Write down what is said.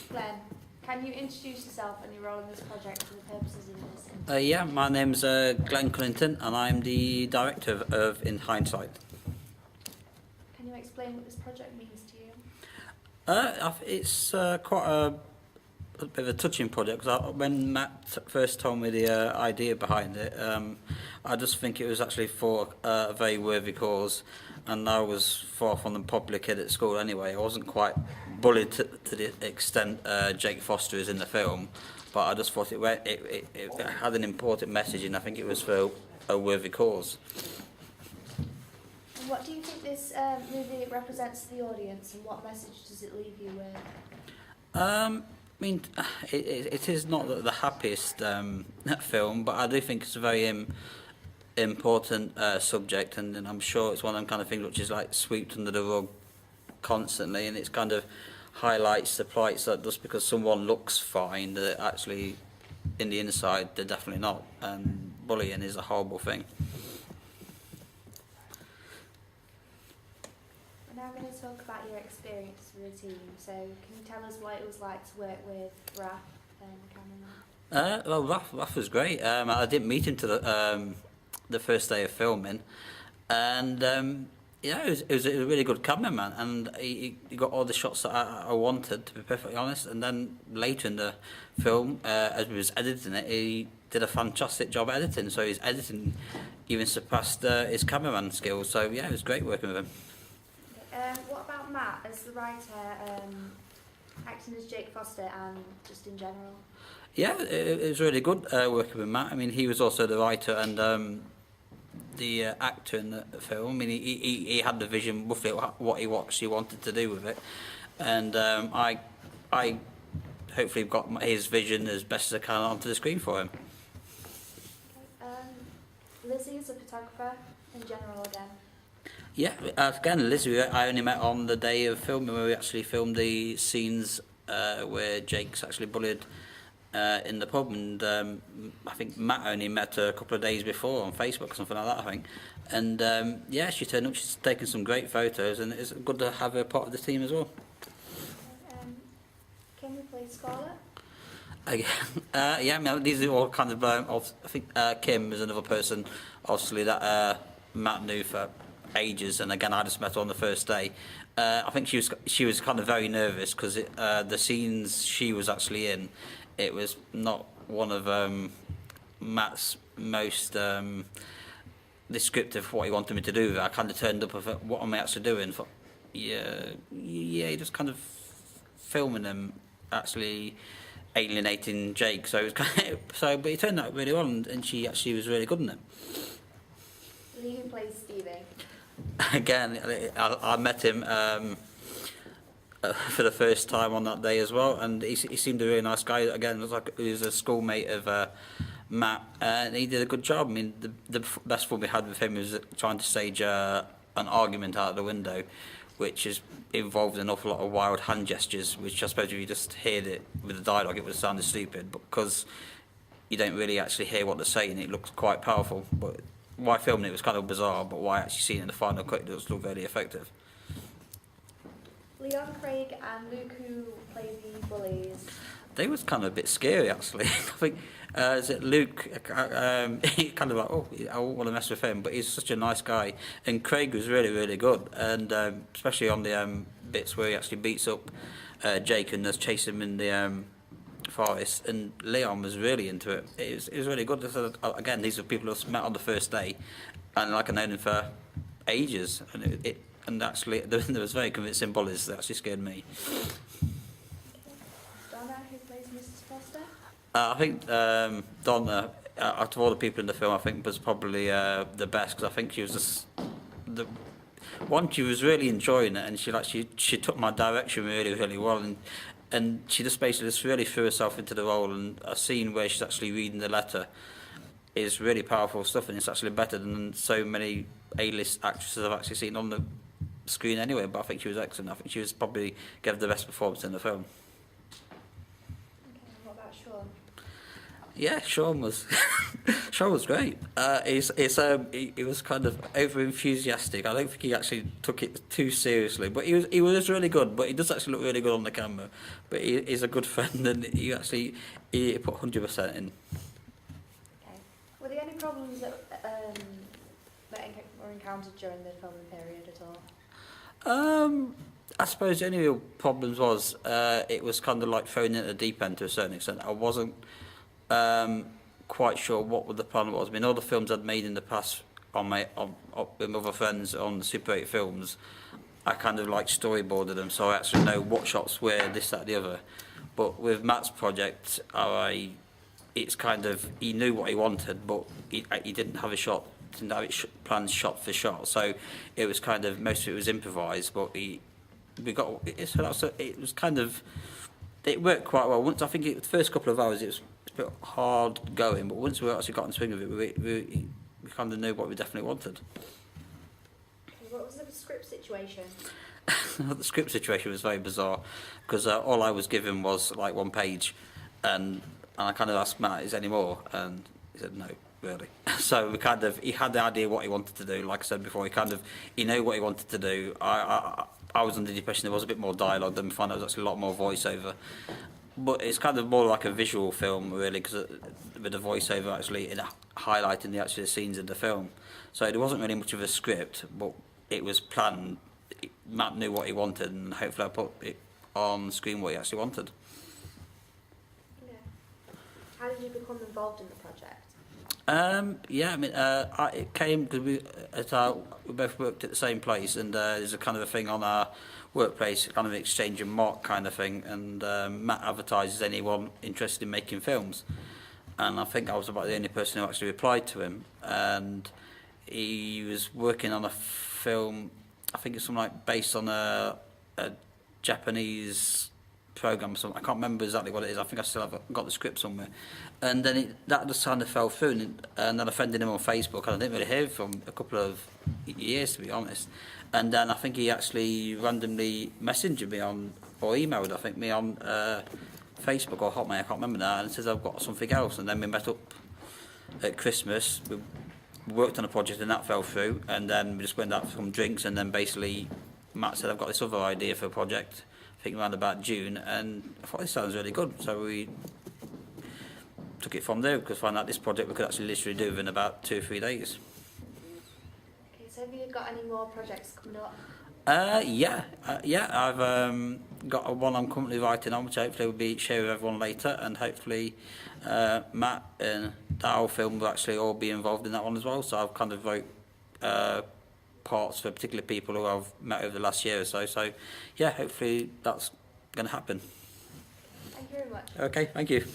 Glenn, can you introduce yourself and your role in this project for the purposes of this? Yeah, my name's Glenn Cunnington, and I'm the director of In Hindsight. Can you explain what this project means to you? It's quite a bit of a touching project, because when Matt first told me the idea behind it, I just think it was actually for a very worthy cause, and I was far from the popular kid at school anyway. I wasn't quite bullied to the extent Jake Foster is in the film, but I just thought it had an important message, and I think it was for a worthy cause. And what do you think this movie represents to the audience, and what message does it leave you with? I mean, it is not the happiest film, but I do think it's a very important subject, and I'm sure it's one of them kind of things which is like swept under the rug constantly, and it's kind of highlights the plights that just because someone looks fine, that actually in the inside they're definitely not, and bullying is a horrible thing. We're now going to talk about your experience with the team. So can you tell us what it was like to work with Raph and cameraman? Well, Raph was great. I didn't meet him to the first day of filming, and yeah, it was a really good cameraman, and he got all the shots that I wanted, to be perfectly honest. And then later in the film, as we was editing it, he did a fantastic job editing. So his editing even surpassed his cameraman skills. So yeah, it was great working with him. What about Matt as the writer, acting as Jake Foster and just in general? Yeah, it was really good working with Matt. I mean, he was also the writer and the actor in the film. I mean, he had the vision roughly what he actually wanted to do with it, and I hopefully got his vision as best as I can onto the screen for him. Okay. Lizzie is a photographer in general again. Yeah, again, Lizzie, I only met on the day of filming, where we actually filmed the scenes where Jake's actually bullied in the pub, and I think Matt only met her a couple of days before on Facebook or something like that, I think. And yeah, she turned up, she's taken some great photos, and it's good to have her part of the team as well. Can we play Scarlett? Yeah, I mean, these are all kind of, I think Kim is another person, obviously, that Matt knew for ages, and again, I just met her on the first day. I think she was kind of very nervous, because the scenes she was actually in, it was not one of Matt's most descriptive of what he wanted me to do. I kind of turned up with what am I actually doing? For, yeah, just kind of filming him actually alienating Jake. So it was kind of, but it turned out really well, and she actually was really good in it. Lee, who plays Stevie? Again, I met him for the first time on that day as well, and he seemed a really nice guy. Again, it was like he was a schoolmate of Matt, and he did a good job. I mean, the best fun we had with him was trying to stage an argument out of the window, which is involved an awful lot of wild hand gestures, which I suppose if you just heard it with the dialogue, it would have sounded stupid, but because you don't really actually hear what they're saying, it looks quite powerful. But why filming it was kind of bizarre, but why actually seeing it in the final cut, it does look very effective. Leon, Craig and Luke, who play the bullies. They was kind of a bit scary, actually. I think is it Luke? He kind of like, oh, I won't want to mess with him, but he's such a nice guy. And Craig was really, really good, and especially on the bits where he actually beats up Jake and does chase him in the forest. And Leon was really into it. It was really good. Again, these are people who met on the first day, and like I've known him for ages, and actually there was very convincing bullies that actually scared me. Donna, who plays Mrs. Foster? I think Donna, out of all the people in the film, I think was probably the best, because I think she was just the one. She was really enjoying it, and she took my direction really, really well, and she just basically just really threw herself into the role. And a scene where she's actually reading the letter is really powerful stuff, and it's actually better than so many A-list actresses I've actually seen on the screen anyway. But I think she was excellent. I think she was probably gave the best performance in the film. Okay, and what about Sean? Yeah, Sean was Sean was great. He was kind of over enthusiastic. I don't think he actually took it too seriously, but he was really good. But he does actually look really good on the camera. But he's a good friend, and he put 100% in. Okay. Were there any problems that were encountered during the filming period at all? I suppose the only real problems was it was kind of like thrown into the deep end to a certain extent. I wasn't quite sure what the plan was. I mean, all the films I'd made in the past with other friends on Super 8 films, I kind of like storyboarded them, so I actually know what shots were, this, that, the other. But with Matt's project, it's kind of, he knew what he wanted, but he didn't have a shot, didn't have it planned shot for shot. So it was kind of, most of it was improvised, but it was kind of, it worked quite well. Once, I think the first couple of hours it was a bit hard going, but once we actually got in the swing of it, we kind of knew what we definitely wanted. What was the script situation? The script situation was very bizarre, because all I was given was like one page, and I kind of asked Matt, is there any more? And he said no, really. So he had the idea what he wanted to do. Like I said before, he knew what he wanted to do. I was under the impression there was a bit more dialogue, then we found out there was actually a lot more voiceover. But it's kind of more like a visual film, really, because with the voiceover actually highlighting the actual scenes in the film. So there wasn't really much of a script, but it was planned. Matt knew what he wanted, and hopefully I put it on screen what he actually wanted. Yeah. How did you become involved in the project? Yeah, I mean, it came because we both worked at the same place, and there's a kind of a thing on our workplace, kind of exchange and mark kind of thing, and Matt advertises anyone interested in making films, and I think I was about the only person who actually replied to him, and he was working on a film, I think it's something like based on a Japanese program or something. I can't remember exactly what it is. I think I still have got the script somewhere. And then that just kind of fell through, and then I friended him on Facebook, and I didn't really hear from him for a couple of years, to be honest. And then I think he actually randomly messaged me or emailed, I think, me on Facebook or Hotmail, I can't remember now, and says I've got something else. And then we met up at Christmas. We worked on a project, and that fell through. And then we just went out for some drinks, and then basically Matt said, I've got this other idea for a project, I think around about June, and I thought this sounds really good. So we took it from there, because I found out this project we could actually literally do within about 2 or 3 days. Okay, so have you got any more projects coming up? Yeah, I've got one I'm currently writing on, which hopefully will be shared with everyone later, and hopefully Matt and the whole film will actually all be involved in that one as well. So I've kind of wrote parts for particular people who I've met over the last year or so. So yeah, hopefully that's going to happen. Thank you very much. Okay, thank you.